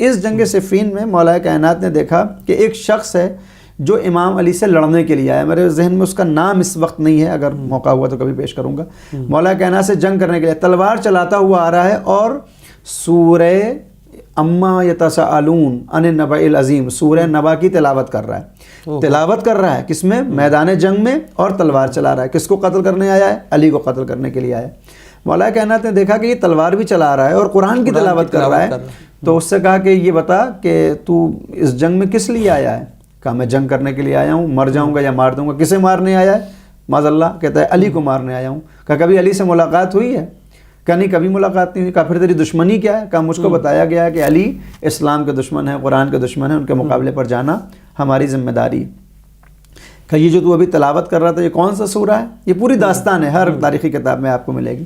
اس جنگ صفین میں مولا کائنات نے دیکھا کہ ایک شخص ہے جو امام علی سے لڑنے کے لیے آیا. میرے ذہن میں اس کا نام اس وقت نہیں ہے, اگر موقع ہوا تو کبھی پیش کروں گا. مولا کائنات سے جنگ کرنے کے لیے تلوار چلاتا ہوا آ رہا ہے اور سورہ اما یتساءلون عن النبأ العظیم, سورہ نبا کی تلاوت کر رہا ہے. تلاوت کر رہا ہے کس میں؟ میدان جنگ میں, اور تلوار چلا رہا ہے. کس کو قتل کرنے آیا ہے؟ علی کو قتل کرنے کے لیے آیا ہے. مولا کائنات نے دیکھا کہ یہ تلوار بھی چلا رہا ہے اور قرآن کی تلاوت کر رہا ہے, تو اس سے کہا کہ یہ بتا کہ تو اس جنگ میں کس لیے آیا ہے؟ کہا میں جنگ کرنے کے لیے آیا ہوں, مر جاؤں گا یا مار دوں گا. کسے مارنے آیا ہے؟ معاذ اللہ. کہتا ہے علی کو مارنے آیا ہوں. کہا کبھی علی سے ملاقات ہوئی ہے؟ کہا نہیں, کبھی ملاقات نہیں ہوئی. کہا پھر تیری دشمنی کیا ہے؟ کہا مجھ کو بتایا گیا ہے کہ علی اسلام کے دشمن ہے, قرآن کے دشمن ہے, ان کے مقابلے پر جانا ہماری ذمہ داری. کہ یہ جو تو ابھی تلاوت کر رہا تھا یہ کون سا سورہ ہے؟ یہ پوری داستان ہے, ہر تاریخی کتاب میں آپ کو ملے گی.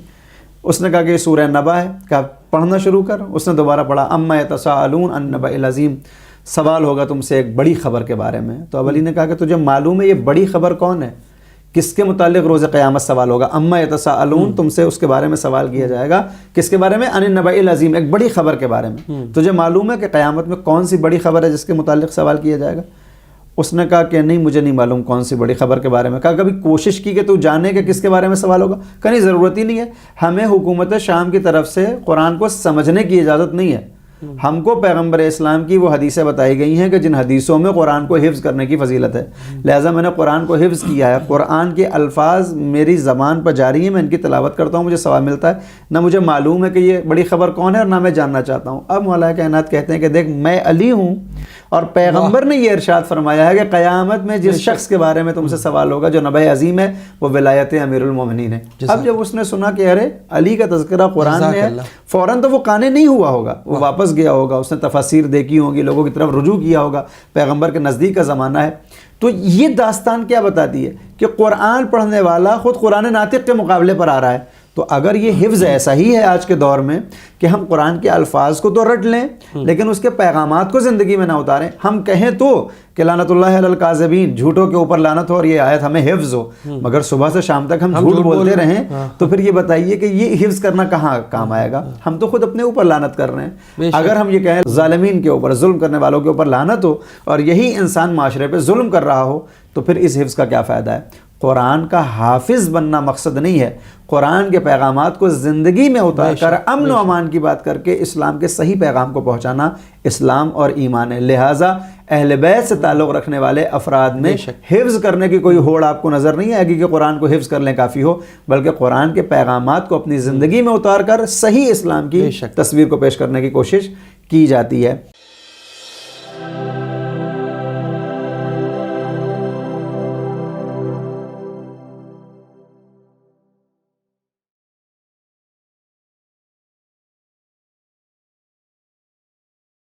اس نے کہا کہ یہ سورہ نبا ہے. کہا پڑھنا شروع کر. اس نے دوبارہ پڑھا اما یتساءلون عن النبأ العظیم, سوال ہوگا تم سے ایک بڑی خبر کے بارے میں. تو اب علی نے کہا کہ تجھے معلوم ہے یہ بڑی خبر کون ہے؟ کس کے متعلق روز قیامت سوال ہوگا؟ اما یتساءلون, تم سے اس کے بارے میں سوال کیا جائے گا. کس کے بارے میں؟ عن النبأ العظیم, ایک بڑی خبر کے بارے میں. تجھے معلوم ہے کہ قیامت میں کون سی بڑی خبر ہے جس کے متعلق سوال کیا جائے گا؟ اس نے کہا کہ نہیں, مجھے نہیں معلوم کون سی بڑی خبر کے بارے میں. کہا کبھی کوشش کی کہ تو جانے کہ کس کے بارے میں سوال ہوگا؟ کہا نہیں, ضرورت ہی نہیں ہے. ہمیں حکومت شام کی طرف سے قرآن کو سمجھنے کی اجازت نہیں ہے. ہم کو پیغمبر اسلام کی وہ حدیثیں بتائی گئی ہیں کہ جن حدیثوں میں قرآن کو حفظ کرنے کی فضیلت ہے, لہٰذا میں نے قرآن کو حفظ کیا ہے. قرآن کے الفاظ میری زبان پر جاری ہیں, میں ان کی تلاوت کرتا ہوں, مجھے ثواب ملتا ہے. نہ مجھے معلوم ہے کہ یہ بڑی خبر کون ہے اور نہ میں جاننا چاہتا ہوں. اب مولا کائنات کہتے ہیں کہ دیکھ, میں علی ہوں اور پیغمبر نے یہ ارشاد فرمایا ہے کہ قیامت میں جس شخص کے بارے میں تم سے سوال ہوگا جو نبی عظیم ہے وہ ولایت امیر المومنین ہے. اب جب اس نے سنا کہ ارے علی کا تذکرہ قرآن میں ہے, فوراً تو وہ قانع نہیں ہوا ہوگا, وہ واپس گیا ہوگا, اس نے تفاسیر دیکھی ہوگی, لوگوں کی طرف رجوع کیا ہوگا, پیغمبر کے نزدیک کا زمانہ ہے. تو یہ داستان کیا بتاتی ہے کہ قرآن پڑھنے والا خود قرآن ناطق کے مقابلے پر آ رہا ہے. تو اگر یہ حفظ ایسا ہی ہے آج کے دور میں کہ ہم قرآن کے الفاظ کو تو رٹ لیں لیکن اس کے پیغامات کو زندگی میں نہ اتاریں, ہم کہیں تو کہ لعنت اللہ علی الکاذبین, جھوٹوں کے اوپر لعنت ہو اور یہ آیت ہمیں حفظ ہو, مگر صبح سے شام تک ہم جھوٹ بولتے رہیں, تو پھر یہ بتائیے کہ یہ حفظ کرنا کہاں کام آئے گا؟ ہم تو خود اپنے اوپر لعنت کر رہے ہیں. اگر ہم یہ کہیں ظالمین کے اوپر, ظلم کرنے والوں کے اوپر لعنت ہو اور یہی انسان معاشرے پہ ظلم کر رہا ہو, تو پھر اس حفظ کا کیا فائدہ ہے؟ قرآن کا حافظ بننا مقصد نہیں ہے, قرآن کے پیغامات کو زندگی میں اتار کر امن و امان کی بات کر کے اسلام کے صحیح پیغام کو پہنچانا اسلام اور ایمان ہے. لہٰذا اہل بیت سے تعلق رکھنے والے افراد میں حفظ کرنے کی کوئی ہوڑ آپ کو نظر نہیں آئے گی کہ قرآن کو حفظ کر لیں کافی ہو, بلکہ قرآن کے پیغامات کو اپنی زندگی میں اتار کر صحیح اسلام کی تصویر کو پیش کرنے کی کوشش کی جاتی ہے.